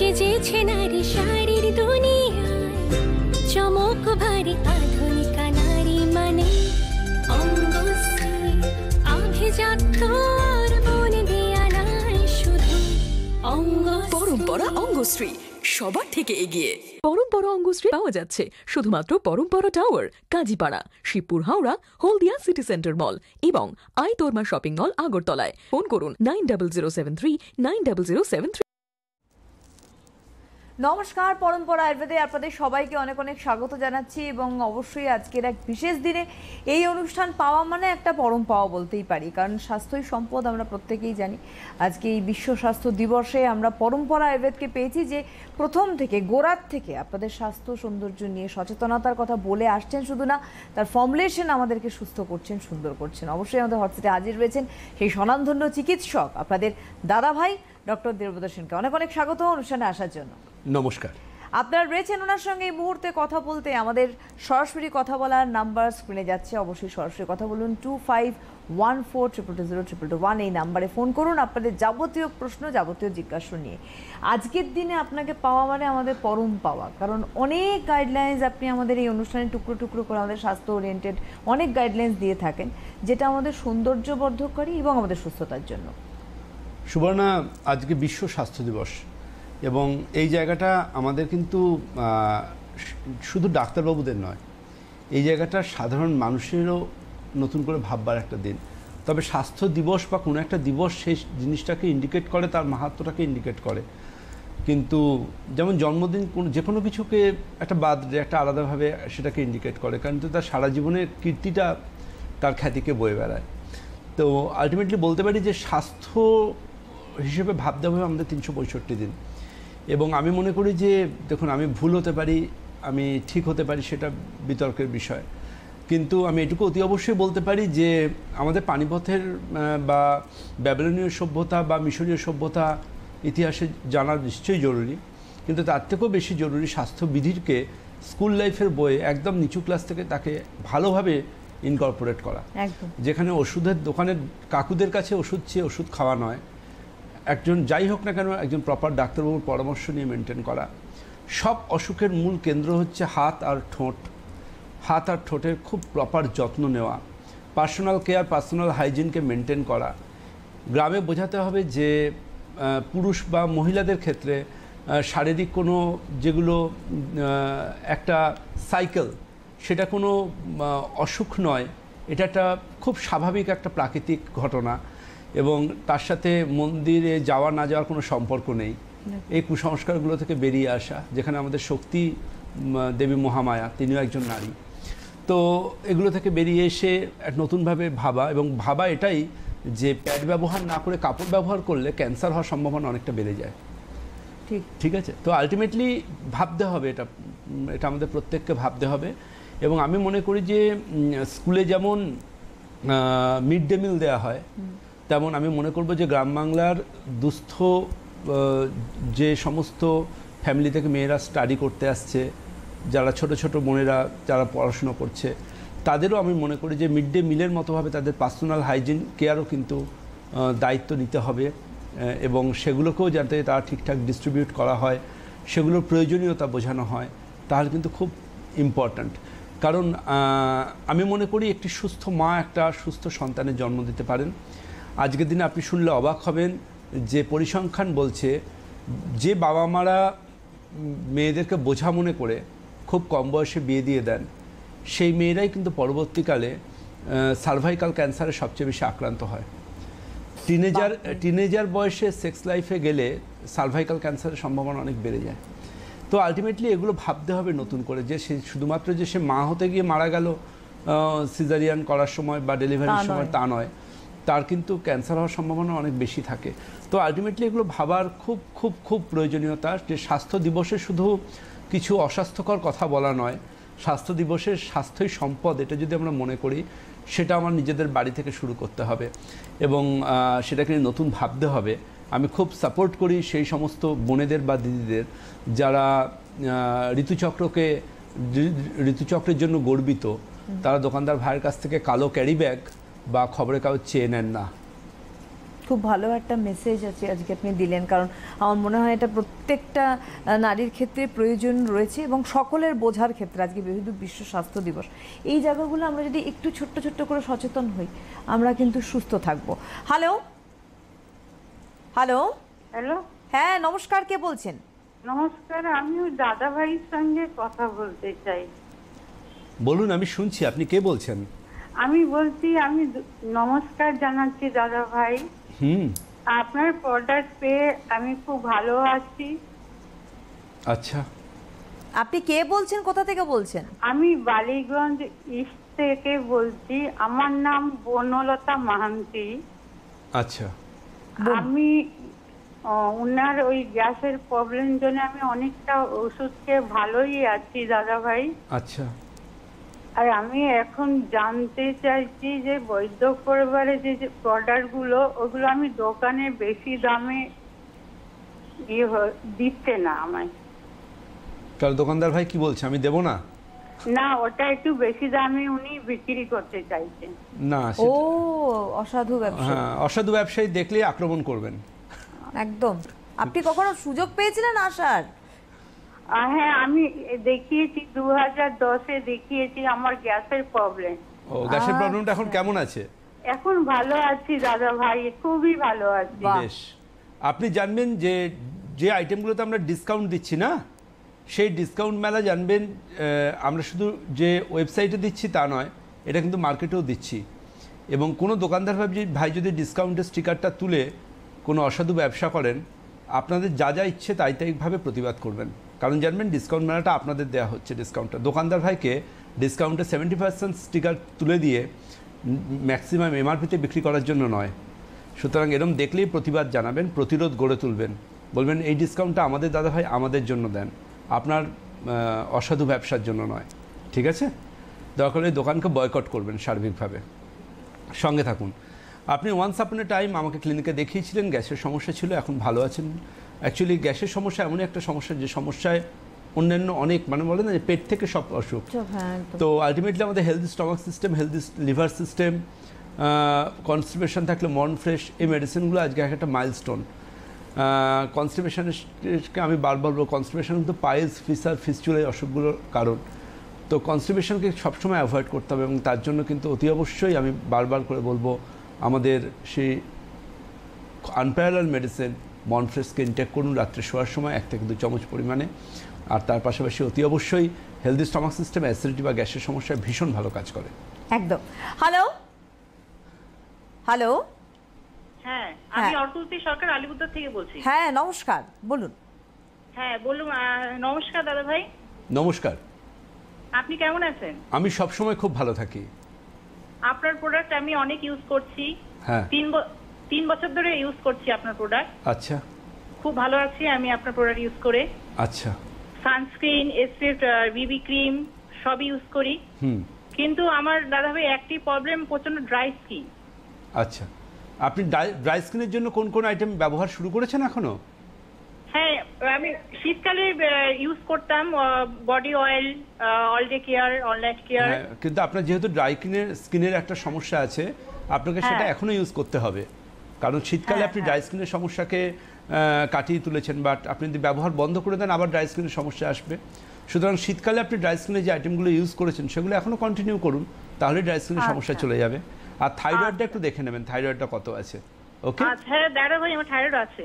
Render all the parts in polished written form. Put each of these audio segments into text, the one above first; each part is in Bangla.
সেজেছে নারী শাড়ির দুনিয়ায়, চমক ভারী আধুনিকা নারী মানে অঙ্গশ্রী, আভিজাত্য আর মন দেয়া নাই শুধু পরম্পরা অঙ্গশ্রী, সবার থেকে এগিয়ে। পরম্পরা অঙ্গশ্রী পাওয়া যাচ্ছে শুধুমাত্র পরম্পরা টাওয়ার, কাজীপাড়া, শিবপুর, হাওড়া, হলদিয়া সিটি সেন্টার মল এবং আইতর্মা শপিং মল, আগরতলায়। ফোন করুন 9073390073। নমস্কার, পরম্পরা আয়ুর্বেদে আপনাদের সবাইকে অনেক অনেক স্বাগত জানাচ্ছি এবং অবশ্যই আজকের এক বিশেষ দিনে এই অনুষ্ঠান পাওয়া মানে একটা পরম পাওয়া বলতেই পারি, কারণ স্বাস্থ্যই সম্পদ আমরা প্রত্যেকেই জানি। আজকে এই বিশ্ব স্বাস্থ্য দিবসে আমরা পরম্পরা আয়ুর্বেদকে পেয়েছি যে প্রথম থেকে গোড়ার থেকে আপনাদের স্বাস্থ্য সৌন্দর্য নিয়ে সচেতনতার কথা বলে আসছেন, শুধু না তার ফর্মুলেশন আমাদেরকে সুস্থ করছেন, সুন্দর করছেন। অবশ্যই আমাদের হটসেটে হাজির রয়েছেন সেই স্বনামধন্য চিকিৎসক আপনাদের দাদা ভাই ডক্টর দেবব্রত সেনকে। অনেক অনেক স্বাগত অনুষ্ঠানে আসার জন্য। নমস্কার। আপনারা রয়েছেন ওনার সঙ্গে এই মুহূর্তে কথা বলতে। আমাদের সরাসরি কথা বলার নাম্বার স্ক্রিনে যাচ্ছে, অবশ্যই সরাসরি কথা বলুন 251422022221 এই নাম্বারে ফোন করুন আপনাদের যাবতীয় প্রশ্ন, যাবতীয় জিজ্ঞাসা নিয়ে। আজকের দিনে আপনাকে পাওয়া মানে আমাদের পরম পাওয়া, কারণ অনেক গাইডলাইন্স আপনি আমাদের এই অনুষ্ঠানে টুকরো টুকরো করে আমাদের স্বাস্থ্য ওরিয়েন্টেড অনেক গাইডলাইন্স দিয়ে থাকেন, যেটা আমাদের সৌন্দর্যবর্ধককারী এবং আমাদের সুস্থতার জন্য। সুবর্ণা, আজকে বিশ্ব স্বাস্থ্য দিবস এবং এই জায়গাটা আমাদের কিন্তু শুধু ডাক্তারবাবুদের নয়, এই জায়গাটা সাধারণ মানুষেরও নতুন করে ভাববার একটা দিন। তবে স্বাস্থ্য দিবস বা কোনো একটা দিবস সেই জিনিসটাকে ইন্ডিকেট করে, তার মাহাত্ম্যটাকে ইন্ডিকেট করে। কিন্তু যেমন জন্মদিন যে কোনো কিছুকে একটা বার্থডে একটা আলাদাভাবে সেটাকে ইন্ডিকেট করে, কারণ তার সারা জীবনের কীর্তিটা তার খ্যাতিকে বয়ে বেড়ায়। তো আলটিমেটলি বলতে পারি যে স্বাস্থ্য হিসেবে ভাবতে হবে আমাদের 365 দিন। এবং আমি মনে করি যে দেখুন, আমি ভুল হতে পারি, আমি ঠিক হতে পারি, সেটা বিতর্কের বিষয়, কিন্তু আমি এটুকু অতি অবশ্যই বলতে পারি যে আমাদের পানিপথের বা ব্যাবিলনীয় সভ্যতা বা মিশরীয় সভ্যতা ইতিহাসে জানা নিশ্চয়ই জরুরি, কিন্তু তার থেকেও বেশি জরুরি স্বাস্থ্যবিধিকে স্কুল লাইফের বইয়ে একদম নিচু ক্লাস থেকে তাকে ভালোভাবে ইনকর্পোরেট করা। যেখানে ওষুধের দোকানের কাকুদের কাছে ওষুধ চেয়ে ওষুধ খাওয়া নয়, একজন যাই হোক না কেন একজন প্রপার ডাক্তারবাবুর পরামর্শ নিয়ে মেনটেন করা। সব অসুখের মূল কেন্দ্র হচ্ছে হাত আর ঠোঁট। হাত আর ঠোঁটের খুব প্রপার যত্ন নেওয়া, পার্সোনাল কেয়ার, পার্সোনাল হাইজিনকে মেনটেন করা। গ্রামে বোঝাতে হবে যে পুরুষ বা মহিলাদের ক্ষেত্রে শারীরিক কোনো যেগুলো একটা সাইকেল, সেটা কোনো অসুখ নয়, এটা একটা খুব স্বাভাবিক একটা প্রাকৃতিক ঘটনা এবং তার সাথে মন্দিরে যাওয়া না যাওয়ার কোনো সম্পর্ক নেই। এই কুসংস্কারগুলো থেকে বেরিয়ে আসা, যেখানে আমাদের শক্তি দেবী মহামায়া, তিনিও একজন নারী। তো এগুলো থেকে বেরিয়ে এসে এক নতুনভাবে ভাবা, এবং ভাবা এটাই যে প্যাড ব্যবহার না করে কাপড় ব্যবহার করলে ক্যান্সার হওয়ার সম্ভাবনা অনেকটা বেড়ে যায়। ঠিক আছে, তো আলটিমেটলি ভাবতে হবে, এটা আমাদের প্রত্যেককে ভাবতে হবে। এবং আমি মনে করি যে স্কুলে যেমন মিড ডে মিল দেওয়া হয়, তেমন আমি মনে করব যে গ্রাম বাংলার দুস্থ যে সমস্ত ফ্যামিলি থেকে মেয়েরা স্টাডি করতে আসছে, যারা ছোট ছোট বোনেরা যারা পড়াশুনো করছে, তাদেরও আমি মনে করি যে মিড ডে মিলের মতোভাবে তাদের পার্সোনাল হাইজিন কেয়ারও কিন্তু দায়িত্ব নিতে হবে এবং সেগুলোকেও যাতে তারা ঠিকঠাক ডিস্ট্রিবিউট করা হয়, সেগুলোর প্রয়োজনীয়তা বোঝানো হয়, তাহলে কিন্তু খুব ইম্পর্ট্যান্ট। কারণ আমি মনে করি একটি সুস্থ মা একটা সুস্থ সন্তানের জন্ম দিতে পারেন। আজকের দিনে আপনি শুনলে অবাক হবেন যে পরিসংখ্যান বলছে যে বাবা মারা মেয়েদেরকে বোঝা মনে করে খুব কম বয়সে বিয়ে দিয়ে দেন, সেই মেয়েরাই কিন্তু পরবর্তীকালে সার্ভাইকাল ক্যান্সারে সবচেয়ে বেশি আক্রান্ত হয়। টিনেজার বয়সে সেক্স লাইফে গেলে সার্ভাইকাল ক্যান্সারের সম্ভাবনা অনেক বেড়ে যায়। তো আলটিমেটলি এগুলো ভাবতে হবে নতুন করে, যে সে শুধুমাত্র যে সে মা হতে গিয়ে মারা গেল সিজারিয়ান করার সময় বা ডেলিভারির সময়, তা নয়, তার কিন্তু ক্যান্সার হওয়ার সম্ভাবনা অনেক বেশি থাকে। তো আলটিমেটলি এগুলো ভাবার খুব খুব খুব প্রয়োজনীয়তা, যে স্বাস্থ্য দিবসে শুধু কিছু অস্বাস্থ্যকর কথা বলা নয়, স্বাস্থ্য দিবসের স্বাস্থ্যই সম্পদ, এটা যদি আমরা মনে করি, সেটা আমার নিজেদের বাড়ি থেকে শুরু করতে হবে এবং সেটাকে নতুন ভাবতে হবে। আমি খুব সাপোর্ট করি সেই সমস্ত বোনেদের বা দিদিদের যারা ঋতুচক্রের জন্য গর্বিত, তারা দোকানদার ভাইয়ের কাছ থেকে কালো ক্যারি ব্যাগ বা খবরের কাগজ চেয়ে নেন না। খুব ভালো একটা মেসেজ আছে আজকে আপনি দিলেন, কারণ আমার মনে হয় এটা প্রত্যেকটা নারীর ক্ষেত্রে প্রয়োজন রয়েছে এবং সকলের বোঝার ক্ষেত্রে। আজকে যেহেতু বিশ্ব স্বাস্থ্য দিবস, এই জায়গাগুলো আমরা যদি একটু ছোট্ট ছোট্ট করে সচেতন হই, আমরা কিন্তু সুস্থ থাকবো। হ্যালো হ্যালো হ্যালো, হ্যাঁ নমস্কার, কে বলছেন? নমস্কার। আমি ওই দাদা ভাইয়ের সঙ্গে কথা বলতে চাই। বলুন, আমি শুনছি। আপনি কে বলছেন? আমি বলছি, আমি নমস্কার জানাচ্ছি দাদা ভাই। আপনার প্রোডাক্ট পেয়ে আমি খুব ভালো আছি। আচ্ছা, আপনি কে বলছেন, কোথা থেকে বলছেন? আমি বালিগঞ্জ ইস্ট থেকে বলছি। আমার নাম বনলতা মাহান্তি। আচ্ছা। আমি উনার ওই গ্যাসের প্রবলেম জন্য আমি অনেকটা ওষুধ খেয়ে ভালোই আছি দাদা ভাই। আচ্ছা। আর আমি এখন জানতে চাইছি যে বৈদ্য পরিবারে যে প্রোডাক্টগুলো, ওগুলো আমি দোকানে বেশি দামে দিচ্ছে না আমায়। তাহলে দোকানদার ভাই কি বলছে, আমি দেবো না? না, ওটা একটু বেশি দামে উনি বিক্রি করতে চাইছেন। না, ও অসাধু ব্যবসা। হ্যাঁ, অসাধু ব্যবসায়ী দেখলে আক্রমণ করবেন। একদম। আপনি কখনো সুযোগ পেয়েছিলেন আসার? হ্যাঁ, আমি দেখিয়েছি, 2010-এ দেখিয়েছি আমার গ্যাসের প্রবলেম। ও, গ্যাসের প্রবলেমটা এখন কেমন আছে? এখন ভালো আছি দাদা ভাই, খুবই ভালো আছি। বেশ। আপনি জানবেন যে যে আইটেমগুলোতে আমরা ডিসকাউন্ট দিচ্ছি না, সেই ডিসকাউন্ট মেলা জানবেন আমরা শুধু যে ওয়েবসাইটে দিচ্ছি তা নয়, এটা কিন্তু মার্কেটেও দিচ্ছি। এবং কোনো দোকানদার ভাই যদি ডিসকাউন্টের স্টিকারটা তুলে কোনো অসাধু ব্যবসা করেন, আপনাদের যা যা ইচ্ছে তাই তাইভাবে প্রতিবাদ করবেন। কারণ জানবেন ডিসকাউন্ট মেলাটা আপনাদের দেওয়া হচ্ছে। ডিসকাউন্টটা দোকানদার ভাইকে ডিসকাউন্টে 70% স্টিকার তুলে দিয়ে ম্যাক্সিমাম এমআরপিতে বিক্রি করার জন্য নয়। সুতরাং এরকম দেখলেই প্রতিবাদ জানাবেন, প্রতিরোধ গড়ে তুলবেন, বলবেন এই ডিসকাউন্টটা আমাদের দাদা ভাই আমাদের জন্য দেন, আপনার অসাধু ব্যবসার জন্য নয়। ঠিক আছে? দয়া করে দোকানকে বয়কট করবেন সার্বিকভাবে। সঙ্গে থাকুন। আপনি ওয়ান্স আপন এ টাইম আমাকে ক্লিনিকে দেখিয়েছিলেন, গ্যাসের সমস্যা ছিল, এখন ভালো আছেন। অ্যাকচুয়ালি গ্যাসের সমস্যা এমন একটা সমস্যা যে সমস্যায় অন্যান্য অনেক বলে না যে পেট থেকে সব অসুখ। তো আলটিমেটলি আমাদের healthy stomach system, healthy liver system, constipation থাকলে মন ফ্রেশ, এই মেডিসিনগুলো আজকে একটা মাইলস্টোন। কনস্টিপেশনকে আমি বারবার বলবো, কনস্টিপেশন কিন্তু পাইলস, ফিসার, ফিস্চুলা এই অসুখগুলোর কারণ। তো কনস্টিপেশনকে সবসময় অ্যাভয়েড করতে হবে এবং তার জন্য কিন্তু অতি অবশ্যই আমি বারবার করে বলবো আমাদের সেই আনপ্যারালাল মেডিসিন মনফ্রেশকে ইনটেক করুন রাত্রে শোয়ার সময় 1 থেকে 2 চামচ পরিমাণে। আর তার পাশাপাশি অতি অবশ্যই হেলদি স্টমাক সিস্টেম, অ্যাসিডিটি বা গ্যাসের সমস্যায় ভীষণ ভালো কাজ করে। একদম। হ্যালো হ্যালো হ্যাঁ, আমি অর্কুতি সরকার আলিপুরদুয়ার থেকে বলছি। হ্যাঁ নমস্কার, বলুন। হ্যাঁ বলুন। নমস্কার দাদা ভাই। নমস্কার। আপনি কেমন আছেন? আমি সবসময় খুব ভালো থাকি। আপনার প্রোডাক্ট আমি অনেক ইউজ করছি। হ্যাঁ, 3 বছর ধরে ইউজ করছি আপনার প্রোডাক্ট। আচ্ছা। খুব ভালো আছি আমি আপনার প্রোডাক্ট ইউজ করে। আচ্ছা। সানস্ক্রিন, এসপিএফ, বিবি ক্রিম সব ইউজ করি। কিন্তু আমার দাদা ভাই একটি প্রবলেম, প্রচন্ড ড্রাই স্কিন। আচ্ছা, আপনি ড্রাই স্কিনের জন্য কোন কোন আইটেম ব্যবহার শুরু করেছেন এখনো? হ্যাঁ, আমি শীতকালে ইউজ করতাম body oil, all day care, all night care. কিন্তু আপনার যেহেতু ড্রাই স্কিনের একটা সমস্যা আছে, আপনাকে সেটা এখনো ইউজ করতে হবে। কারণ শীতকালে আপনি ড্রাই স্কিনের সমস্যাকে কাটিয়ে তুলেছেন, বাট আপনি যদি ব্যবহার বন্ধ করে দেন আবার ড্রাই স্কিনের সমস্যা আসবে। সুতরাং শীতকালে আপনি ড্রাই স্কিনের যে আইটেমগুলো ইউজ করেছেন সেগুলো এখনো কন্টিনিউ করুন, তাহলে ড্রাই স্কিনের সমস্যা চলে যাবে। আর থাইরয়েডটা একটু দেখে নেবেন, থাইরয়েডটা কত আছে। ওকে? আচ্ছা দাদা ভাই, আমার থাইরয়েড আছে।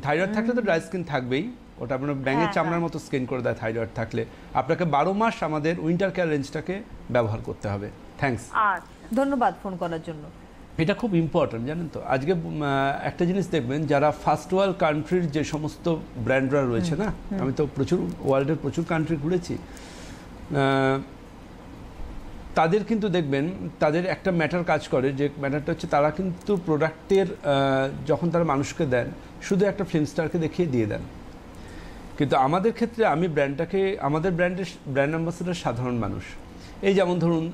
থাইরয়েড থাকলে তো ড্রাই স্কিন থাকবেই, ওটা আপনার ব্যাঙের চামড়ার মতো স্কিন করে দেয়। থাইরয়েড থাকলে আপনাকে 12 মাস আমাদের উইন্টার কেয়ার রেঞ্জটাকে ব্যবহার করতে হবে। থ্যাঙ্কস। ধন্যবাদ ফোন করার জন্য। এটা খুব ইম্পর্টেন্ট, জানেন তো। আজকে একটা জিনিস দেখবেন, যারা ফার্স্ট ওয়ার্ল্ড কান্ট্রির যে সমস্ত ব্র্যান্ডরা রয়েছে না, আমি তো ওয়ার্ল্ডের প্রচুর কান্ট্রি ঘুরেছি, তাদের কিন্তু দেখবেন তাদের একটা ম্যাটার কাজ করে, যে ম্যাটারটা হচ্ছে তারা কিন্তু প্রোডাক্টের যখন তারা মানুষকে দেন শুধু একটা ফিল্ম স্টারকে দেখিয়ে দিয়ে দেন। কিন্তু আমাদের ক্ষেত্রে আমি ব্র্যান্ডটাকে, আমাদের ব্র্যান্ড অ্যাম্বাসেডার সাধারণ মানুষ। এই যেমন ধরুন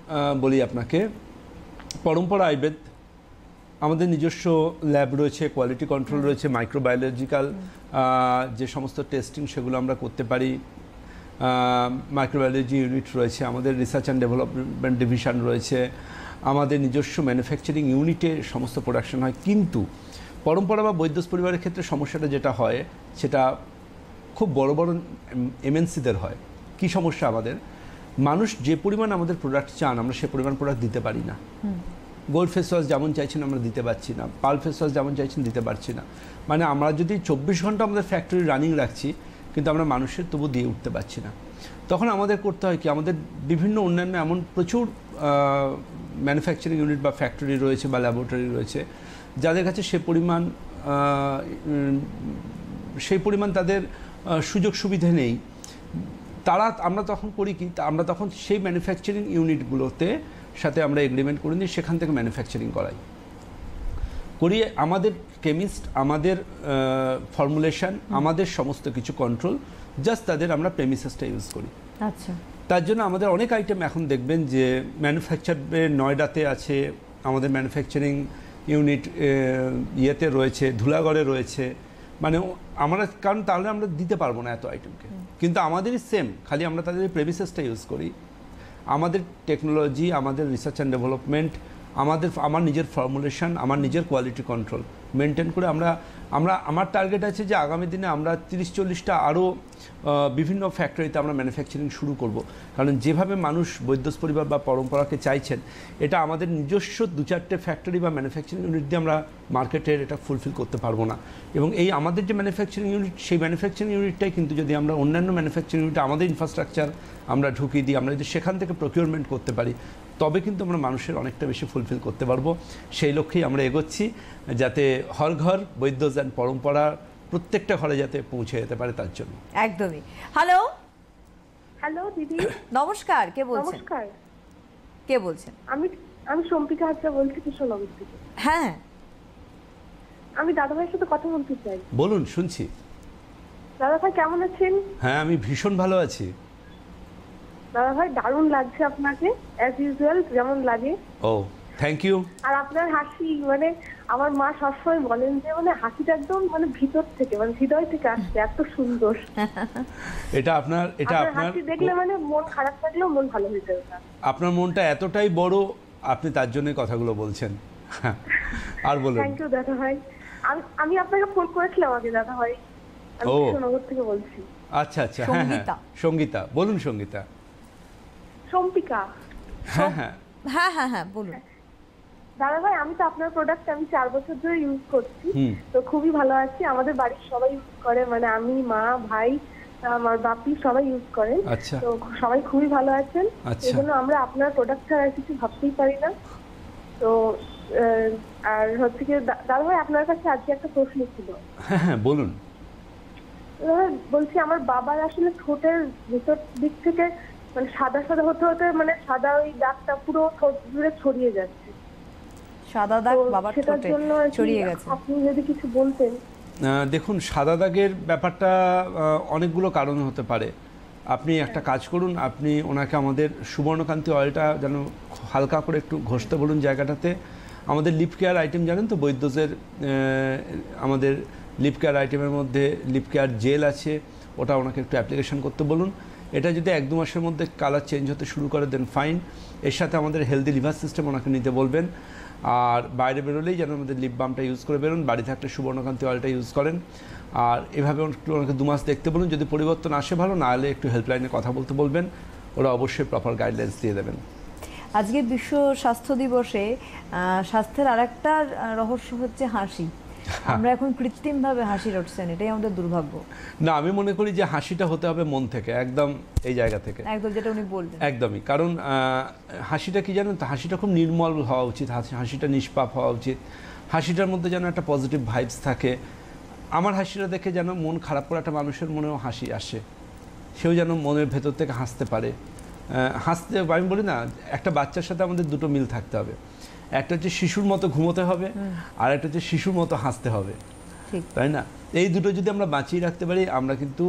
বলি আপনাকে, পরম্পরা আয়ুর্বেদ, আমাদের নিজস্ব ল্যাব রয়েছে, কোয়ালিটি কন্ট্রোল রয়েছে, মাইক্রোবায়োলজিক্যাল যে সমস্ত টেস্টিং সেগুলো আমরা করতে পারি, মাইক্রোবায়োলজি ইউনিট রয়েছে, আমাদের রিসার্চ অ্যান্ড ডেভেলপমেন্ট ডিভিশন রয়েছে, আমাদের নিজস্ব ম্যানুফ্যাকচারিং ইউনিটে সমস্ত প্রোডাকশন হয়। কিন্তু পরম্পরা বা বৈদ্যুত পরিবারের ক্ষেত্রে সমস্যাটা যেটা হয় সেটা খুব বড় বড় এমএনসিদের হয়। কি সমস্যা আমাদের, মানুষ যে পরিমাণ আমাদের প্রোডাক্ট চান আমরা সে পরিমাণ প্রোডাক্ট দিতে পারি না। গোল্ড ফেস ওয়াশ যেমন চাইছেন আমরা দিতে পারছি না, পার্ল ফেস ওয়াশ যেমন চাইছেন দিতে পারছি না। মানে আমরা যদি 24 ঘন্টা আমাদের ফ্যাক্টরি রানিং রাখছি কিন্তু আমরা মানুষের তবু দিয়ে উঠতে পারছি না। তখন আমাদের করতে হয় কি, আমাদের বিভিন্ন অন্যান্য এমন প্রচুর ম্যানুফ্যাকচারিং ইউনিট বা ফ্যাক্টরি রয়েছে বা ল্যাবরেটরি রয়েছে যাদের কাছে সেই পরিমাণ তাদের সুযোগ সুবিধা নেই। আমরা তখন করি কি, আমরা তখন সেই ম্যানুফ্যাকচারিং ইউনিটগুলোতে সাথে আমরা এগ্রিমেন্ট করে নিই, সেখান থেকে ম্যানুফ্যাকচারিং করিয়ে আমাদের কেমিস্ট, আমাদের ফর্মুলেশন, আমাদের সমস্ত কিছু কন্ট্রোল, জাস্ট তাদের আমরা প্রেমিসেসটা ইউজ করি। আচ্ছা, তার জন্য আমাদের অনেক আইটেম এখন দেখবেন যে ম্যানুফ্যাকচারে নয়ডাতে আছে, আমাদের ম্যানুফ্যাকচারিং ইউনিট ইয়েতে রয়েছে, ধুলাগড়ে রয়েছে। মানে আমরা, কারণ তাহলে আমরা দিতে পারবো না এত আইটেমকে, কিন্তু আমাদেরই সেম, খালি আমরা তাদের প্রেমিসেসটা ইউজ করি। আমাদের টেকনোলজি, আমাদের রিসার্চ অ্যান্ড ডেভেলপমেন্ট, আমার নিজের ফর্মুলেশন, আমার নিজের কোয়ালিটি কন্ট্রোল মেনটেন করে আমার টার্গেট আছে যে আগামী দিনে আমরা 30-40টা আরও বিভিন্ন ফ্যাক্টরিতে আমরা ম্যানুফ্যাকচারিং শুরু করব। কারণ যেভাবে মানুষ বৈদ্যুত পরিবার বা পরম্পরাকে চাইছেন, এটা আমাদের নিজস্ব 2-4টে ফ্যাক্টরি বা ম্যানুফ্যাকচারিং ইউনিট দিয়ে আমরা মার্কেটের এটা ফুলফিল করতে পারবো না। এবং এই আমাদের যে ম্যানুফ্যাকচারিং ইউনিট, সেই ম্যানুফ্যাকচারিং ইউনিটটাই কিন্তু যদি আমরা অন্যান্য ম্যানুফ্যাকচারিং ইউনিটে আমাদের ইনফ্রাস্ট্রাকচার আমরা ঢুকিয়ে দিই, আমরা যদি সেখান থেকে প্রকিউরমেন্ট করতে পারি, তবে কিন্তু আমরা মানুষের অনেকটা বেশি ফুলফিল করতে পারবো। সেই লক্ষ্যেই আমরা এগোচ্ছি, যাতে হর ঘর বৈদ্যুত অ্যান্ড পরম্পরা প্রত্যেকটা ঘরে যাতে পৌঁছে যেতে পারে, তার জন্য। একদমই। হ্যালো হ্যালো দিদি, নমস্কার, কে বলছেন? নমস্কার, কে বলছেন? আমি সম্পিকা হাজরা বলছি কৃষ্ণনগর থেকে। হ্যাঁ, আমি দাদাভাইয়ের সাথে কথা বলতে চাই। বলুন, শুনছি। দাদাভাই কেমন আছেন? হ্যাঁ, আমি ভীষণ ভালো আছি। দাদাভাই দারুণ লাগছে আপনাকে, অ্যাজ ইউজুয়াল যেমন লাগে। ও, থ্যাংক ইউ। আর আপনার হাসি, মানে আমার মা সবসময় বলেন যে মানে হাসিটা একদম মানে ভিতর থেকে, মানে হৃদয় থেকে আসছে, এত সুন্দর। এটা আপনার হাসি দেখলে মানে মন খারাপ থাকলেও মন ভালো হয়ে যাবে। আপনার মনটা এতটাই বড়, আপনি তার জন্য কথাগুলো বলছেন। আর বলুন। থ্যাংক ইউ দাদাভাই। আমি আপনাকে ফোন করেছিলাম আগে দাদাভাই, আমি কৃষ্ণনগর থেকে বলছি। আচ্ছা আচ্ছা, হ্যাঁ হ্যাঁ, সঙ্গীতা বলুন। সঙ্গীতা, সম্পিকা। হ্যাঁ হ্যাঁ হ্যাঁ হ্যাঁ হ্যাঁ বলুন। দাদাভাই, আমি তো আপনার প্রোডাক্ট আমি 4 বছর ধরে ইউজ করছি, তো খুবই ভালো আছি। আমাদের বাড়ির সবাই ইউজ করে, মানে আমি, মা, ভাই, আমার বাপি সবাই ইউজ করেন। তো সবাই খুবই ভালো আছেন। এই জন্য আমরা আপনার প্রোডাক্ট ছাড়া কিছু ভাবতেই পারি না। তো আর হচ্ছে কি দাদাভাই, আপনার কাছে আজকে একটা প্রশ্ন ছিল। হ্যাঁ হ্যাঁ বলুন। বলছি, আমার বাবার আসলে ঠোঁটের ভিতর দিক থেকে মানে সাদা সাদা হতে হতে, মানে সাদা ওই দাগটা পুরো ঠোঁট জুড়ে ছড়িয়ে যাচ্ছে। সাদা দাগ বাবার ঠোঁটে ছড়িয়ে গেছে, আপনি যদি কিছু বলতেন। দেখুন, সাদা দাগের ব্যাপারটা অনেকগুলো কারণ হতে পারে। আপনি একটা কাজ করুন, আপনি ওনাকে আমাদের সুবর্ণকান্তি অয়েলটা যেন হালকা করে একটু ঘষতে বলুন জায়গাটাতে। আমাদের লিপ কেয়ার আইটেম জানেন তো, বৈদ্যুতের আমাদের লিপ কেয়ার আইটেমের মধ্যে লিপ কেয়ার জেল আছে, ওটা ওনাকে একটু অ্যাপ্লিকেশন করতে বলুন। এটা যদি 1-2 মাসের মধ্যে কালার চেঞ্জ হতে শুরু করে দেন ফাইন। এর সাথে আমাদের হেলদি লিভার সিস্টেম ওনাকে নিতে বলবেন। আর বাইরে বেরোলেই যেন আমাদের লিপ বামটা ইউজ করে বেরোন, বাড়ি থাকলে সুবর্ণকান্তি অয়েলটা ইউজ করেন। আর এভাবে একটু ওনাকে 2 মাস দেখতে বলুন, যদি পরিবর্তন আসে ভালো, না হলে একটু হেল্পলাইনে কথা বলতে বলবেন, ওরা অবশ্যই প্রপার গাইডলাইন্স দিয়ে দেবেন। আজকে বিশ্ব স্বাস্থ্য দিবসে স্বাস্থ্যের আরেকটা রহস্য হচ্ছে হাসি। আমরা এখন কৃত্রিমভাবে হাসি রটছেন, এটাই আমাদের দুর্ভাগ্য। না, আমি মনে করি যে হাসিটা হতে হবে মন থেকে, একদম এই জায়গা থেকে, একদম যেটা উনি বললেন একদমই। কারণ হাসিটা কি জানেন তো, হাসিটা খুব নির্মল হওয়া উচিত, হাসিটা নিষ্পাপ হওয়া উচিত, হাসিটার মধ্যে যেন একটা পজিটিভ ভাইবস থাকে। আমার হাসিটা দেখে যেন মন খারাপ করে একটা মানুষের মনেও হাসি আসে, সেও যেন মনের ভেতর থেকে হাসতে পারে। হাসতে, আমি বলি না, একটা বাচ্চার সাথে আমাদের দুটো মিল থাকতে হবে। একটা হচ্ছে শিশুর মতো ঘুমোতে হবে, আর একটা হচ্ছে শিশুর মতো হাসতে হবে, তাই না? এই দুটো যদি আমরা বাঁচিয়ে রাখতে পারি, আমরা কিন্তু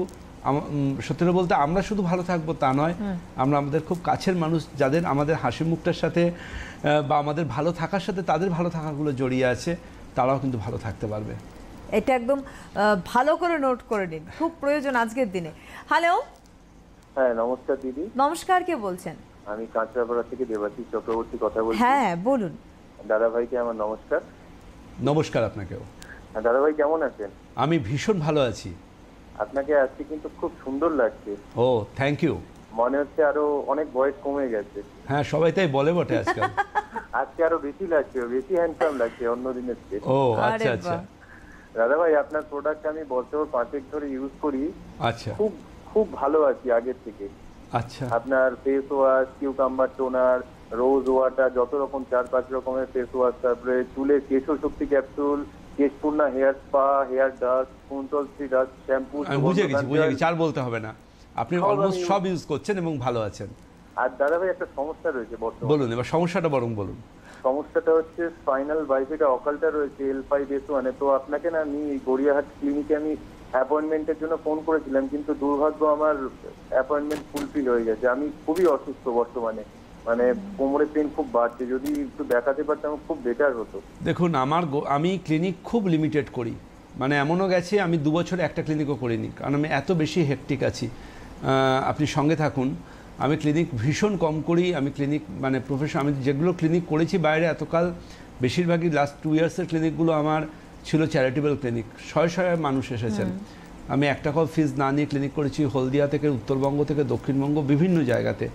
সত্যি বলতে আমরা শুধু ভালো থাকবো তা নয়, আমরা আমাদের খুব কাছের মানুষ যাদের আমাদের হাসি মুখটার সাথে বা আমাদের ভালো থাকার সাথে তাদের ভালো থাকাগুলো জড়িয়ে আছে, তারাও কিন্তু ভালো থাকতে পারবে। এটা একদম ভালো করে নোট করে নিন, খুব প্রয়োজন আজকের দিনে। হ্যালো। হ্যাঁ, নমস্কার দিদি। নমস্কার, কে বলছেন? আমি কাঁচরাপাড়া থেকে দেবাশিস চক্রবর্তী কথা বলছি। হ্যাঁ বলুন। দাদা ভাইকে আমার নমস্কার। নমস্কার আপনাকেও। দাদা ভাই কেমন আছেন? আমি ভীষণ ভালো আছি। আপনাকে আজকে কিন্তু খুব সুন্দর লাগছে। ও থ্যাংক ইউ। মনে হচ্ছে আরো অনেক বয়স কমে গেছে। হ্যাঁ সবাই তাই বলে বটে আজকাল। আজকে আরো বেশি লাগছে, বেশি হ্যান্ডসাম লাগছে অন্য দিনের চেয়ে। ও আচ্ছা আচ্ছা। দাদা ভাই আপনার প্রোডাক্ট আমি বছর 5 ধরে ইউজ করি। আচ্ছা। খুব খুব ভালো আছি আগের থেকে। আচ্ছা। আপনার face wash, cucumber toner, rose water, যত রকম 4-5 রকমের ফেস ওয়াশ, তারপরে চুলে Kesho Shakti capsule, Keshpurna hair spa, hair dust, Kuntal free dust, shampoo. আমি বুঝে গেছি আর বলতে হবে না, আপনি অলমোস্ট সব ইউজ করছেন এবং ভালো আছেন। আর দাদা ভাই একটা সমস্যা রয়েছে বর্তমানে। বলুন এবার সমস্যাটা বরং বলুন। সমস্যাটা হচ্ছে স্পাইনাল বাইফিটা অকালটা রয়েছে L5S1 এ। তো আপনাকে না আমি গড়িয়াহাট ক্লিনিকে আমি অ্যাপয়েন্টমেন্টের জন্য ফোন করেছিলাম, কিন্তু দুর্ভাগ্য আমার অ্যাপয়েন্টমেন্ট ফুলফিল হয়ে গেছে। আমি খুবই অসুস্থ বর্তমানে, মানে কোমরে পেন খুব বাড়ছে। যদি একটু দেখাতে পারতাম খুব বেটার হতো। দেখুন আমি ক্লিনিক খুব লিমিটেড করি, মানে এমনও গেছে আমি 2 বছর একটা ক্লিনিকও করিনি, কারণ আমি এত বেশি হেক্টিক আছি। আপনি সঙ্গে থাকুন, আমি ক্লিনিক ভীষণ কম করি। আমি ক্লিনিক মানে আমি যেগুলো ক্লিনিক করেছি বাইরে এতকাল, বেশিরভাগই লাস্ট 2 ইয়ার্সের ক্লিনিকগুলো আমার ছিল চ্যারিটেবল ক্লিনিক, শয়ে মানুষ এসেছেন। আমি 1 টাকাও ফিজ না নিয়ে ক্লিনিক করেছি, হলদিয়া থেকে, উত্তরবঙ্গ থেকে, দক্ষিণবঙ্গ, বিভিন্ন জায়গাতে।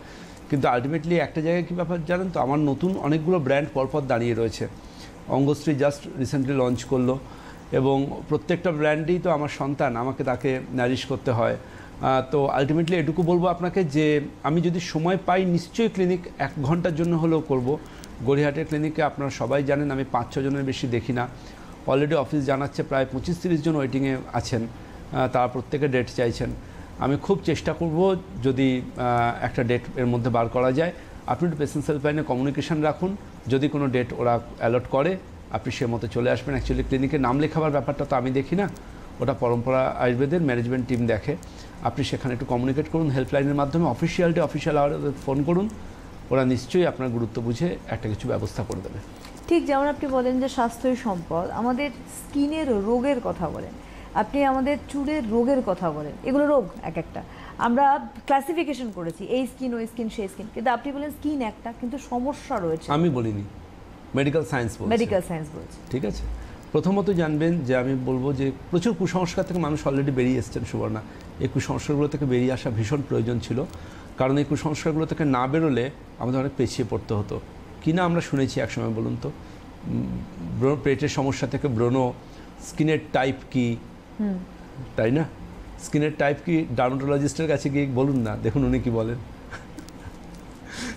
কিন্তু আলটিমেটলি একটা জায়গায় কী ব্যাপার জানেন তো, আমার নতুন অনেকগুলো ব্র্যান্ড পরপর দাঁড়িয়ে রয়েছে। অঙ্গশ্রী জাস্ট রিসেন্টলি লঞ্চ করলো, এবং প্রত্যেকটা ব্র্যান্ডেই তো আমার সন্তান, আমাকে তাকে নারিশ করতে হয়। তো আলটিমেটলি এটুকু বলবো আপনাকে যে আমি যদি সময় পাই নিশ্চয়ই ক্লিনিক 1 ঘন্টার জন্য হলেও করব। গড়িয়াহাটের ক্লিনিকে আপনারা সবাই জানেন আমি 5-6 জনের বেশি দেখি না। অলরেডি অফিস জানাচ্ছে প্রায় 25-30 জন ওয়েটিংয়ে আছেন, তারা প্রত্যেকে ডেট চাইছেন। আমি খুব চেষ্টা করব যদি একটা ডেট এর মধ্যে বার করা যায়। আপনি একটু পেশেন্টস হেল্পলাইনে কমিউনিকেশন রাখুন, যদি কোনো ডেট ওরা অ্যালট করে আপনি সে মতো চলে আসবেন। অ্যাকচুয়ালি ক্লিনিকে নাম লেখাবার ব্যাপারটা তো আমি দেখি না, ওটা পরম্পরা আয়ুর্বেদের ম্যানেজমেন্ট টিম দেখে। আপনি সেখানে একটু কমিউনিকেট করুন হেল্পলাইনের মাধ্যমে, অফিসিয়াল আওয়ারে ফোন করুন, ওরা নিশ্চয়ই আপনার গুরুত্ব বুঝে একটা কিছু ব্যবস্থা করে দেবে। ঠিক যেমন আপনি বলেন যে স্বাস্থ্যই সম্পদ, আমাদের স্কিনের রোগের কথা বলেন, আপনি আমাদের চুলের রোগের কথা বলেন। এগুলো রোগ এক একটা আমরা ক্লাসিফিকেশন করেছি, এই স্কিন ওই স্কিন সেই স্কিন, কিন্তু আপনি বলেন স্কিন একটা, কিন্তু সমস্যা রয়েছে। আমি বলিনি, মেডিকেল সায়েন্স বলছে। ঠিক আছে, প্রথমত জানবেন যে আমি বলবো যে প্রচুর কুসংস্কার থেকে মানুষ অলরেডি বেরিয়ে এসছেন সুবর্ণা। এই কুসংস্কারগুলো থেকে বেরিয়ে আসা ভীষণ প্রয়োজন ছিল, কারণ এই কুসংস্কারগুলো থেকে না বেরোলে আমাদের অনেক পেছিয়ে পড়তে হতো। কি না আমরা শুনেছি একসময়, বলুন তো, পেটের সমস্যা থেকে ব্রণ, স্কিনের টাইপ কি, তাই না? স্কিনের টাইপ কি ডার্মাটোলজিস্টের কাছে গিয়ে বলুন না, দেখুন উনি কি বলেন।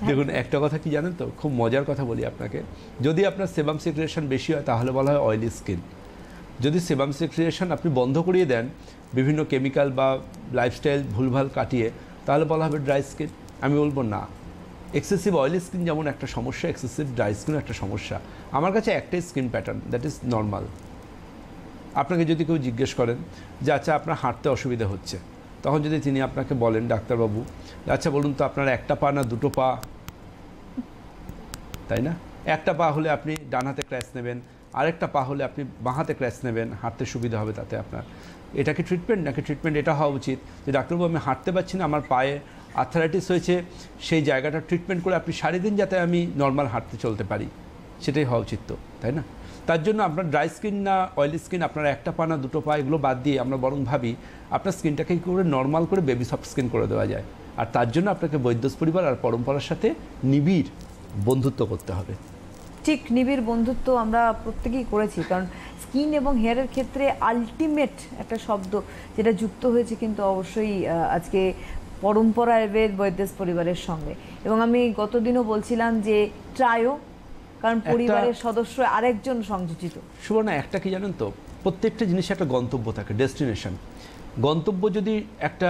দেখুন একটা কথা কি জানেন তো, খুব মজার কথা বলি আপনাকে, যদি আপনার সেবাম সিক্রিয়েশন বেশি হয় তাহলে বলা হয় অয়েলি স্কিন। যদি সেবাম সিক্রিয়েশন আপনি বন্ধ করিয়ে দেন বিভিন্ন কেমিক্যাল বা লাইফস্টাইল ভুলভাল কাটিয়ে, তাহলে বলা হবে ড্রাই স্কিন। আমি বলবো না, এক্সেসিভ অয়েলি স্কিন যেমন একটা সমস্যা, এক্সেসিভ ড্রাই স্কিনও একটা সমস্যা। আমার কাছে একটাই skin pattern, that is normal. আপনাকে যদি কেউ জিজ্ঞেস করেন যে আচ্ছা আপনার হাঁটতে অসুবিধা হচ্ছে, তখন যদি তিনি আপনাকে বলেন ডাক্তারবাবু আচ্ছা বলুন তো আপনার 1টা পা না 2টো পা, তাই না? 1টা পা হলে আপনি ডান হাতে ক্র্যাচ নেবেন, আরেকটা পা হলে আপনি বাঁ হাতে ক্র্যাচ নেবেন, হাঁটতে সুবিধা হবে তাতে আপনার। এটা কি ট্রিটমেন্ট? নাকি ট্রিটমেন্ট এটা হওয়া উচিত যে ডাক্তারবাবু আমি হাঁটতে পারছি না, আমার পায়ে আর্থারাইটিস হয়েছে, সেই জায়গাটা ট্রিটমেন্ট করে আপনি সারাদিন যাতে আমি নর্মাল হাঁটতে চলতে পারি, সেটাই হওয়া উচিত তো, তাই না? তার জন্য আপনার ড্রাই স্কিন না অয়েলি স্কিন, আপনার 1টা পা না 2টো পা, এগুলো বাদ দিয়ে আমরা বরং ভাবি আপনার স্কিনটাকে কী করে নর্মাল করে বেবি সফট স্কিন করে দেওয়া যায়। আর তার জন্য আপনাকে বৈদ্যস পরিবার আর পরম্পরার সাথে নিবিড় বন্ধুত্ব করতে হবে। ঠিক, নিবিড় বন্ধুত্ব আমরা প্রত্যেকেই করেছি, কারণ স্কিন এবং হেয়ারের ক্ষেত্রে আলটিমেট একটা শব্দ যেটা যুক্ত হয়েছে কিন্তু অবশ্যই আজকে পরম্পরা আয়ুর্বেদ বৈদ্যস পরিবারের সঙ্গে। এবং আমি গতদিনও বলছিলাম যে ট্রায়ো, কারণ পরিবারের সদস্য আরেকজন সংযোজিত। সুবর্ণা একটা কি জানেন তো, প্রত্যেকটা জিনিসে একটা গন্তব্য থাকে, ডেস্টিনেশন। গন্তব্য যদি একটা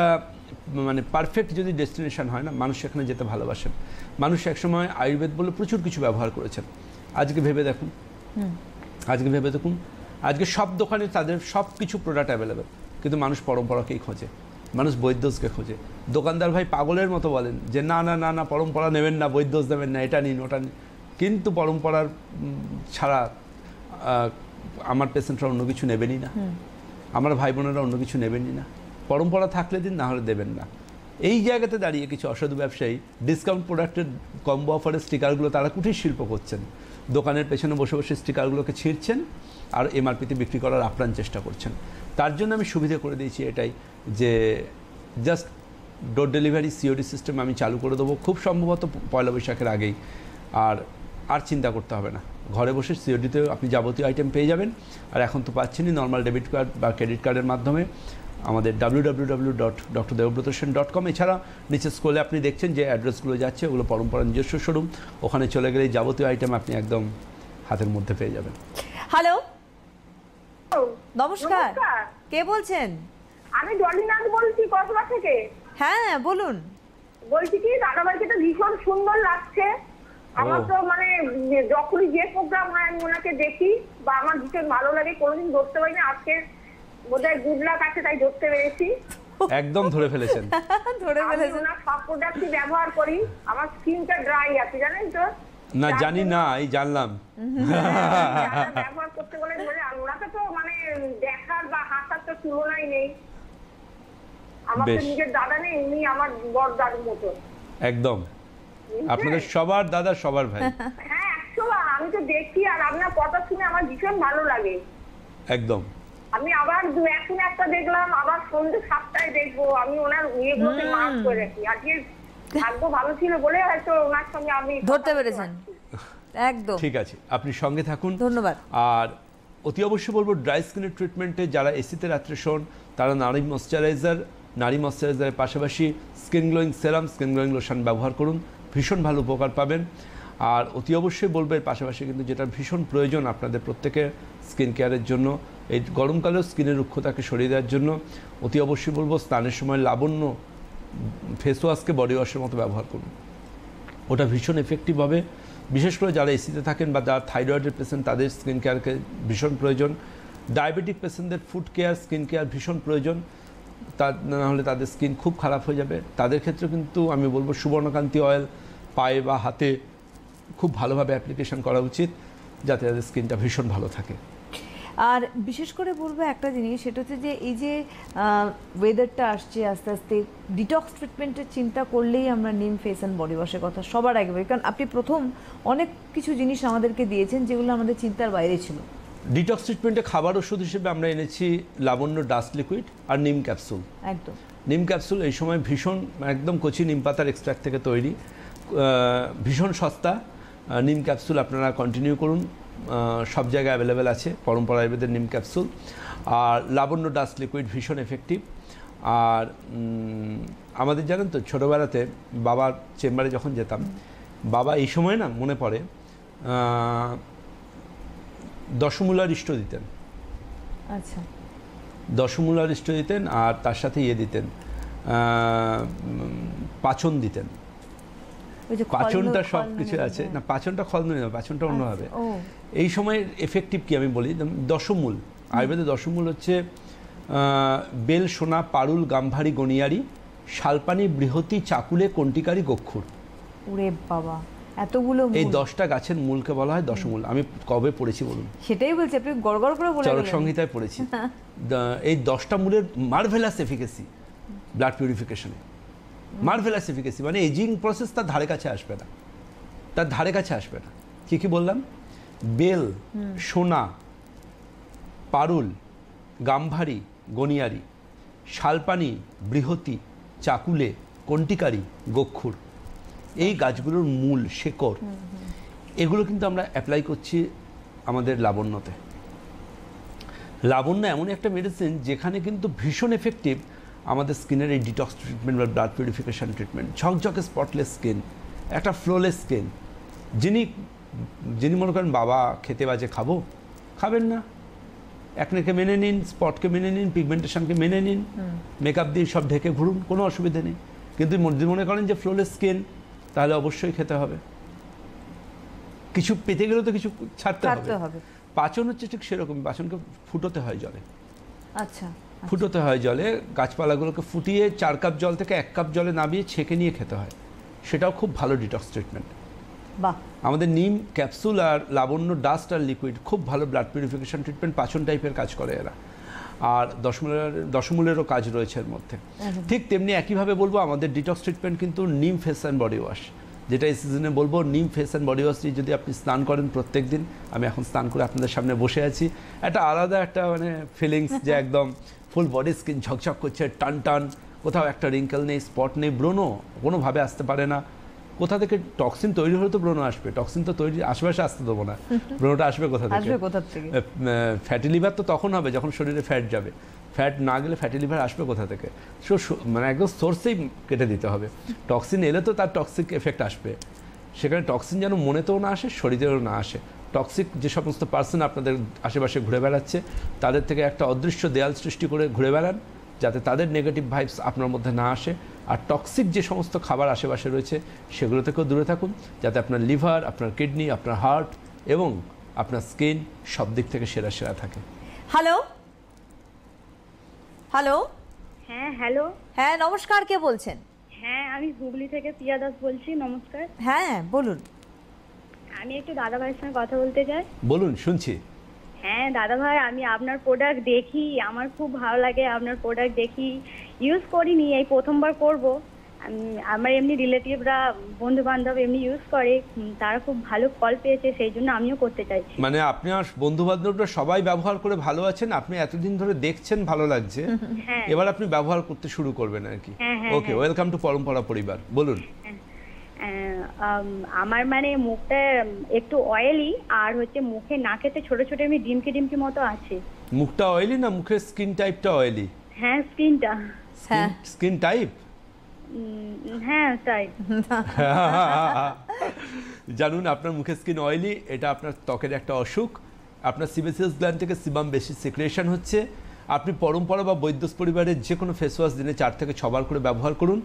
মানে পারফেক্ট যদি ডেস্টিনেশন হয় না, মানুষ সেখানে যেতে ভালোবাসেন। মানুষ একসময় আয়ুর্বেদ বলে প্রচুর কিছু ব্যবহার করেছেন। আজকে ভেবে দেখুন, আজকে সব দোকানে তাদের সব কিছু প্রোডাক্ট অ্যাভেলেবেল, কিন্তু মানুষ পরম্পরাকেই খোঁজে, মানুষ বৈদ্যসকে খোঁজে। দোকানদার ভাই পাগলের মতো বলেন যে না না না না পরম্পরা নেবেন না, বৈদ্যস দেবেন না, এটা নিন ওটা নিন, কিন্তু পরম্পরার ছাড়া আমার পেশেন্টরা অন্য কিছু নেবেনই না, আমার ভাই বোনেরা অন্য কিছু নেবেনই না। পরম্পরা থাকলে দিন, না হলে দেবেন না। এই জায়গাতে দাঁড়িয়ে কিছু অসাধু ব্যবসায়ী ডিসকাউন্ট প্রোডাক্টের কম্বো অফারের স্টিকারগুলো তারা কুটির শিল্প করছেন। দোকানের পেছনে বসে বসে স্টিকারগুলোকে ছিঁড়ছেন আর এমআরপিতে বিক্রি করার আপ্রাণ চেষ্টা করছেন। তার জন্য আমি সুবিধা করে দিয়েছি এটাই যে জাস্ট ডোর ডেলিভারি সিওডি সিস্টেম আমি চালু করে দেবো খুব সম্ভবত পয়লা বৈশাখের আগেই। আর চিন্তা করতে হবে না, ঘরে বসে সিওডিতে আপনি যাবতীয় আইটেম পেয়ে যাবেন। আর এখন তো পাচ্ছেনই নর্মাল ডেবিট কার্ড বা ক্রেডিট কার্ডের মাধ্যমে আমাদের www.drdebabratasen.com। এছাড়া নিচে স্ক্রলে আপনি দেখছেন যে অ্যাড্রেসগুলো যাচ্ছে, ওগুলো পরম্পরা নিজস্ব শোরুম, ওখানে চলে গেলে যাবতীয় আইটেম আপনি একদম হাতের মধ্যে পেয়ে যাবেন। হ্যালো, নমস্কার, কে বলছেন? আমি ডলিনাথ বলছি কসবা থেকে। হ্যাঁ বলুন। বলছি কি দাদাভাইকে তো ভীষণ সুন্দর লাগছে আমার, তো মানে যখনই যে প্রোগ্রাম হয় আমি ওনাকে দেখি বা আমার ভীষণ ভালো লাগে, কোনোদিন ধরতে পারি না, আজকে বোধহয় গুড লাক আছে তাই ধরতে পেরেছি। একদম ধরে ফেলেছেন। ধরে ফেলেছেন। ওনার সব প্রোডাক্টই ব্যবহার করি, আমার স্কিনটা ড্রাই আছে জানেন তো। না জানি না, এই জানলাম। ব্যবহার করতে বলে ওনাকে তো মানে দেখার বা হাসার তো তুলনাই নেই। আমার তো নিজের দাদা নেই, উনি আমার বড় দাদুর মতো। একদম আপনাদের সবার দাদা সবার ভাই। হ্যাঁ 100বার আমি তো দেখি আর আপনার কথা শুনে আমার ভীষণ ভালো লাগে। একদম। আমি আবার এখন একটা দেখলাম, আবার সন্ধ্যে 7টায় দেখবো। আমি ওনার ইয়েগুলোতে মার্ক করে রাখি। আজকে ভাগ্য ভালো ছিল বলে হয়তো ওনার সঙ্গে আমি ধরতে পেরেছেন। একদম ঠিক আছে, আপনি সঙ্গে থাকুন। ধন্যবাদ। আর অতি অবশ্যই বলবো ড্রাই স্কিনের ট্রিটমেন্টে যারা এসিতে রাত্রে শোন তারা নারী ময়শ্চারাইজারের পাশাপাশি স্কিন গ্লোয়িং সেরাম, স্কিন গ্লোয়িং লোশন ব্যবহার করুন, ভীষণ ভালো উপকার পাবেন। আর অতি অবশ্যই বলবো এর পাশাপাশি কিন্তু যেটা ভীষণ প্রয়োজন আপনাদের প্রত্যেকের স্কিন কেয়ারের জন্য, এই গরমকালেও স্কিনের রুক্ষতাকে সরিয়ে দেওয়ার জন্য অতি অবশ্যই বলবো স্নানের সময় লাবণ্য ফেস ওয়াশকে বডি ওয়াশের মতো ব্যবহার করুন, ওটা ভীষণ এফেক্টিভ হবে। বিশেষ করে যারা এসিতে থাকেন বা যারা থাইরয়েডের পেশেন্ট তাদের স্কিন কেয়ারকে ভীষণ প্রয়োজন। ডায়াবেটিক পেশেন্টদের ফুড কেয়ার স্কিন কেয়ার ভীষণ প্রয়োজন, তা না হলে তাদের স্কিন খুব খারাপ হয়ে যাবে। তাদের ক্ষেত্রে কিন্তু আমি বলবো সুবর্ণকান্তি অয়েল পায়ে বা হাতে খুব ভালোভাবে অ্যাপ্লিকেশন করা উচিত, যাতে তাদের স্কিনটা ভীষণ ভালো থাকে। আর বিশেষ করে বলবো একটা জিনিস, সেটা হচ্ছে যে এই যে ওয়েদারটা আসছে আস্তে আস্তে, ডিটক্স ট্রিটমেন্টের চিন্তা করলেই আমরা নিম ফেস অ্যান্ড বডি ওয়াশের কথা সবার আগে বলি, কারণ আপনি প্রথম অনেক কিছু জিনিস আমাদেরকে দিয়েছেন যেগুলো আমাদের চিন্তার বাইরে ছিল। ডিটক্স ট্রিটমেন্টে খাবার ওষুধ হিসেবে আমরা এনেছি লাবণ্য ডাস্ট লিকুইড আর নিম ক্যাপসুল। একদম নিম ক্যাপসুল এই সময় ভীষণ একদম কচি নিম পাতার এক্সট্রাক্ট থেকে তৈরি, ভীষণ সস্তা। নিম ক্যাপসুল আপনারা কন্টিনিউ করুন, সব জায়গায় অ্যাভেলেবেল আছে পরম্পরা আয়ুর্বেদের নিম ক্যাপসুল। আর লাবণ্য ডাস্ট লিকুইড ভীষণ এফেক্টিভ। আর আমাদের জানেন তো ছোটোবেলাতে বাবার চেম্বারে যখন যেতাম, বাবা এই সময় না মনে পড়ে দশমূলারিষ্ট দিতেন। আচ্ছা, দশমূলারিষ্ট দিতেন আর তার সাথে ইয়ে দিতেন, পাচন দিতেন। পাচনটা সব কিছু আছে না, পাচনটা খল নয় না, পাচনটা অন্যভাবে। এই সময়ের এফেক্টিভ কি আমি বলি, দশমূল আয়ুর্বেদে দশমূল হচ্ছে বেল, সোনা, পারুল, গাম্ভারি, গনিয়ারি, শালপানি, বৃহতি, চাকুলে, কণ্টিকারি, গক্ষুর। ওরে বাবা, এতগুলো! এই 10টা গাছের মূলকে বলা হয় দশমূল। আমি কবে পড়েছি বলুন? সেটাই বলছি, আপনি গড়গড় করে বলে চরক সংহিতায় পড়েছি। এই 10টা মূলের মার্ভেলাস এফিকেসি ব্লাড পিউরিফিকেশনে, মার্ভেলাস এফিকেসি, মানে এজিং প্রসেস তার ধারে কাছে আসবে না, তার ধারে কাছে আসবে না। কি বললাম? বেল, সোনা, পারুল, গাম্ভারি, গনিয়ারি, শালপানি, বৃহতি, চাকুলে, কণ্টিকারি, গক্ষুর, এই গাছগুলোর মূল শেকড়, এগুলো কিন্তু আমরা অ্যাপ্লাই করছি আমাদের লাবণ্যতে। লাবণ্য এমন একটা মেডিসিন যেখানে কিন্তু ভীষণ এফেক্টিভ আমাদের স্কিনের এই ডিটক্স ট্রিটমেন্ট বা ব্লাড পিউরিফিকেশান ট্রিটমেন্ট। ঝকঝকে স্পটলেস স্কিন, একটা ফ্লোলেস স্কিন। যিনি মনে করেন বাবা খেতে বাজে খাবো, খাবেন না, একনেকে মেনে নিন, স্পটকে মেনে নিন, পিগমেন্টেশনকে মেনে নিন, মেকআপ দিয়ে সব ঢেকে ঘুরুন, কোনো অসুবিধা নেই। কিন্তু যদি মনে করেন যে ফ্লোলেস স্কিন, তাহলে অবশ্যই খেতে হবে। কিছু পেতে গেলে তো কিছু ছাড়তে হবে। পাচন হচ্ছে ঠিক সেরকম, পাচনকে ফুটোতে হয় জলে। আচ্ছা, ফুটোতে হয় জলে, গাছপালাগুলোকে ফুটিয়ে 4 কাপ জল থেকে 1 কাপ জলে নামিয়ে ছেঁকে নিয়ে খেতে হয়, সেটাও খুব ভালো ডিটক্স ট্রিটমেন্ট। আমাদের নিম ক্যাপসুল আর লাবণ্য ডাস্ট আর লিকুইড খুব ভালো ব্লাড পিউরিফিকেশন ট্রিটমেন্ট, পাচন টাইপের কাজ করে এরা। আর দশমূলেরও কাজ রয়েছে এর মধ্যে। ঠিক তেমনি একইভাবে বলবো আমাদের ডিটক্স ট্রিটমেন্ট কিন্তু নিম ফেস অ্যান্ড বডি ওয়াশ, যেটা এই সিজনে বলবো, নিম ফেস অ্যান্ড বডি ওয়াশ যদি আপনি স্নান করেন প্রত্যেক দিন, আমি এখন স্নান করে আপনাদের সামনে বসে আছি, একটা আলাদা একটা মানে ফিলিংস যে একদম ফুল বডি স্কিন ঝকঝক করছে, টান টান, কোথাও একটা রিঙ্কেল নেই, স্পট নেই, ব্রণও কোনোভাবে আসতে পারে না। কোথা থেকে টক্সিন তৈরি হলে তো ব্রণ আসবে, টক্সিন তো তৈরি আশেপাশে আসতে দেবো না, ব্রণটা আসবে কোথা থেকে? ফ্যাটি লিভার তো তখন হবে যখন শরীরে ফ্যাট যাবে, ফ্যাট না গেলে ফ্যাটি লিভার আসবে কোথা থেকে? মানে একদম সোর্সেই কেটে দিতে হবে। টক্সিন এলে তো তার টক্সিক এফেক্ট আসবে, সেখানে টক্সিন যেন মনেতেও না আসে, শরীরেও না আসে। টক্সিক যে সমস্ত পার্সন আপনাদের আশেপাশে ঘুরে বেড়াচ্ছে, তাদের থেকে একটা অদৃশ্য দেয়াল সৃষ্টি করে ঘুরে বেড়ান, যাতে তাদের নেগেটিভ ভাইবস আপনার মধ্যে না আসে। আর টক্সিক যে সমস্ত খাবার আশেপাশে রয়েছে সেগুলো থেকেও দূরে থাকুন, যাতে আপনার লিভার, আপনার কিডনি, আপনার হার্ট এবং আপনার স্কিন সব দিক থেকে সেরা সেরা থাকে। হ্যালো হ্যালো হ্যাঁ হ্যালো, হ্যাঁ নমস্কার, কে বলছেন? হ্যাঁ আমি হুগলি থেকে প্রিয়া দাস বলছি। নমস্কার। হ্যাঁ বলুন। আমি একটু দাদা ভাইয়ের সঙ্গে কথা বলতে চাই। বলুন, শুনছি। হ্যাঁ দাদা ভাই, আমি আপনার প্রোডাক্ট দেখি, আমার খুব ভালো লাগে আপনার প্রোডাক্ট দেখি, ইউজ করিনি, এই প্রথমবার করব। আমার এমনি রিলেটিভরা, বন্ধু বান্ধব এমনি ইউজ করে, তারা খুব ভালো ফল পেয়েছে, সেই জন্য আমিও করতে চাইছি। মানে আপনার বন্ধু বান্ধবরা সবাই ব্যবহার করে ভালো আছেন, আপনি এতদিন ধরে দেখছেন, ভালো লাগছে, এবার আপনি ব্যবহার করতে শুরু করবেন আর কি। ওকে, ওয়েলকাম টু পরম্পরা পরিবার। বলুন। আমার মানে মুখটা একটু অয়েলি, আর হচ্ছে মুখে নাকেতে ছোট ছোট এমনি ডিমকি ডিমকি মতো আছে। মুখটা অয়েলি না মুখের স্কিন টাইপটা অয়েলি? হ্যাঁ স্কিনটা। Skin type? হ্যাঁ তাই। জানুন, আপনার মুখের স্কিন অয়েলি, এটা আপনার ত্বকের একটা অসুখ। আপনার সিবেসিয়াস গ্ল্যান্ড থেকে সিবাম বেশি সিক্রেশন হচ্ছে। আপনি পরম্পরা বা বৈদ্যুস পরিবারের যে কোনো ফেস ওয়াশ দিনে 4 থেকে 6 বার করে ব্যবহার করুন।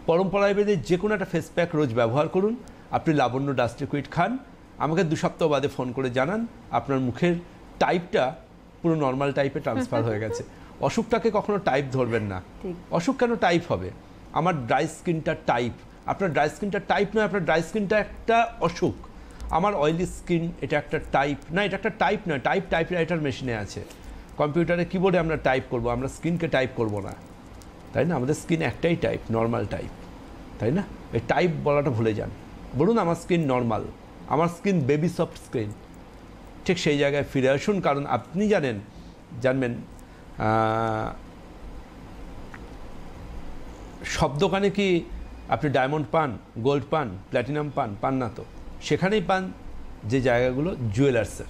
পরম্পরা আয়ুর্বেদের যে কোনো একটা ফেস প্যাক রোজ ব্যবহার করুন। আপনি লাবণ্য ডাস্ট লিকুইড খান, আমাকে 2 সপ্তাহ বাদে ফোন করে জানান আপনার মুখের টাইপটা পুরো নর্মাল টাইপে ট্রান্সফার হয়ে গেছে। অসুখটাকে কখনো টাইপ ধরবেন না। অসুখ কেন টাইপ হবে? আমার ড্রাই স্কিনটা টাইপ, আপনার ড্রাই স্কিনটা টাইপ নয়, আপনার ড্রাই স্কিনটা একটা অসুখ। আমার অয়েলি স্কিন, এটা একটা টাইপ না, এটা একটা টাইপ নয়। টাইপ টাইপরাইটার মেশিনে আছে, কম্পিউটারে কিবোর্ডে আমরা টাইপ করব, আমরা স্কিনকে টাইপ করব না, তাই না? আমাদের স্কিন একটাই টাইপ, নর্মাল টাইপ, তাই না? এই টাইপ বলাটা ভুলে যান, বলুন আমার স্কিন নর্মাল, আমার স্কিন বেবি সফট স্কিন। ঠিক সেই জায়গায় ফিরে আসুন, কারণ আপনি জানবেন সব দোকানে কি আপনি ডায়মন্ড পান, গোল্ড পান, প্ল্যাটিনাম পান না তো, সেখানেই পান যে জায়গাগুলো জুয়েলার্সের।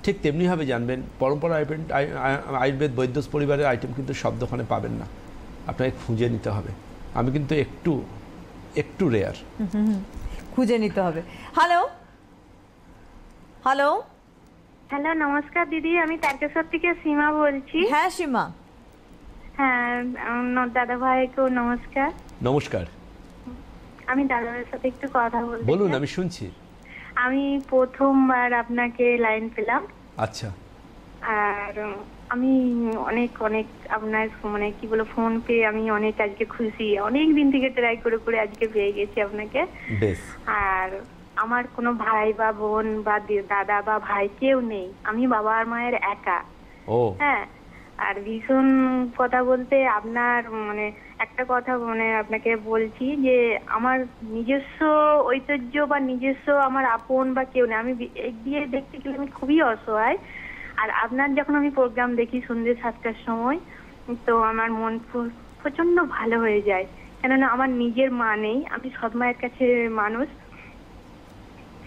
ঠিক তেমনিভাবে জানবেন পরম্পরা আয়ুর্বেদ বৈদ্যস পরিবারের আইটেম কিন্তু সব দোকানে পাবেন না, আপনাকে খুঁজে নিতে হবে। আমি কিন্তু একটু রেয়ার, খুঁজে নিতে হবে। হ্যালো হ্যালো হ্যালো, নমস্কার দিদি, আমি তারকেশ্বর থেকে সীমা বলছি। হ্যাঁ সীমা। হ্যাঁ দাদা ভাইকেও নমস্কার। নমস্কার। আমি দাদা ভাইয়ের সাথে একটু কথা বলতে। বলুন, আমি শুনছি। আমি প্রথমবার আপনাকে লাইন পেলাম। আচ্ছা। আর আমি অনেক আপনার মানে কি বলে ফোন পেয়ে আমি অনেক আজকে খুশি, অনেক দিন থেকে ট্রাই করে আজকে পেয়ে গেছি আপনাকে। আর আমার কোনো ভাই বা বোন বা দাদা বা ভাই কেউ নেই, আমি বাবা আর মায়ের একা। হ্যাঁ, আর ভীষণ কথা বলতে আপনার মানে একটা কথা মানে আপনাকে বলছি যে আমার নিজস্ব ঐতিহ্য বা নিজস্ব আমার আপন বা কেউ নেই, আমি দিয়ে দেখতে গেলে আমি খুবই অসহায়। আর আপনার যখন আমি প্রোগ্রাম দেখি সন্ধ্যে 7টার সময়, তো আমার মন প্রচন্ড ভালো হয়ে যায়, কেননা আমার নিজের মা নেই, আমি সৎ মায়ের কাছে মানুষ।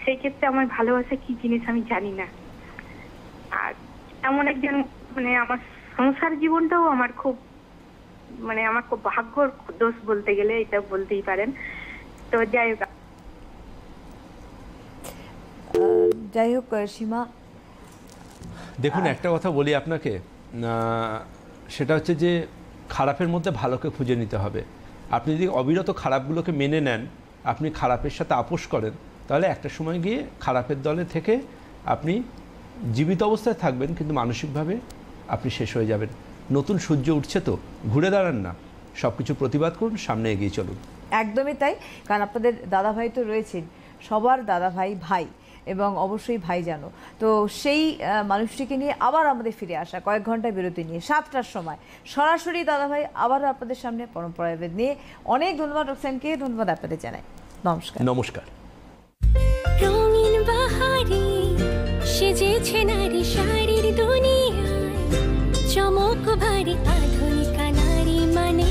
সেই ক্ষেত্রে আমার ভালোবাসা কি জিনিস আমি জানি না। আর এমন একজন মানে আমার সংসার জীবনটাও আমার খুব ভাগ্যর দোষ বলতে গেলে এটা বলতেই পারেন। তো যাই হোক সীমা, দেখুন একটা কথা বলি আপনাকে, সেটা হচ্ছে যে খারাপের মধ্যে ভালোকে খুঁজে নিতে হবে। আপনি যদি অবিরত খারাপগুলোকে মেনে নেন, আপনি খারাপের সাথে আপোষ করেন, তাহলে একটা সময় গিয়ে খারাপের দলে থেকে আপনি জীবিত অবস্থায় থাকবেন, কিন্তু মানসিকভাবে আপনি শেষ হয়ে যাবেন। নতুন সূর্য উঠছে, তো ঘুরে দাঁড়ান না, সব কিছু প্রতিবাদ করুন, সামনে এগিয়ে চলুন। একদমই তাই, কারণ আপনাদের দাদাভাই তো রয়েছেন, সবার দাদাভাই ভাই, এবং অবশ্যই ভাই জানো। তো সেই মানুষটিকে নিয়ে আবার আমাদের ফিরে আসা, কয়েক ঘন্টা বিরতি নিয়ে 7টার সময় সরাসরি দাদাভাই আবারও আপনাদের সামনে পরম্পরা আয়ুর্বেদ নিয়ে। অনেক ধন্যবাদ রোকসানকে, ধন্যবাদ আপনাদের জানাই। নমস্কার। নমস্কার। রঙিন বাহারে সেজেছে নারী শাড়ির দুনিয়ায়, চমক ভারী আধুনিকা নারী মানে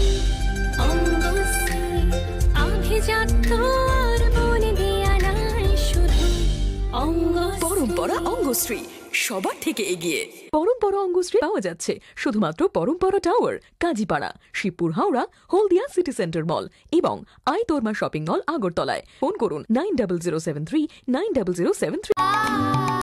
অঙ্গশ্রী, আভিজাত্য আর বনে দেয়া নাই শুধু অঙ্গশ্রী। পরম্পরা অঙ্গশ্রী, সবার থেকে এগিয়ে। পরম্পরা অঙ্গশ্রী পাওয়া যাচ্ছে শুধুমাত্র পরম্পরা টাওয়ার, কাজীপাড়া, শিবপুর, হাওড়া, হলদিয়া সিটি সেন্টার মল এবং আইতর্মা শপিং মল, আগরতলায়। ফোন করুন 9007390073।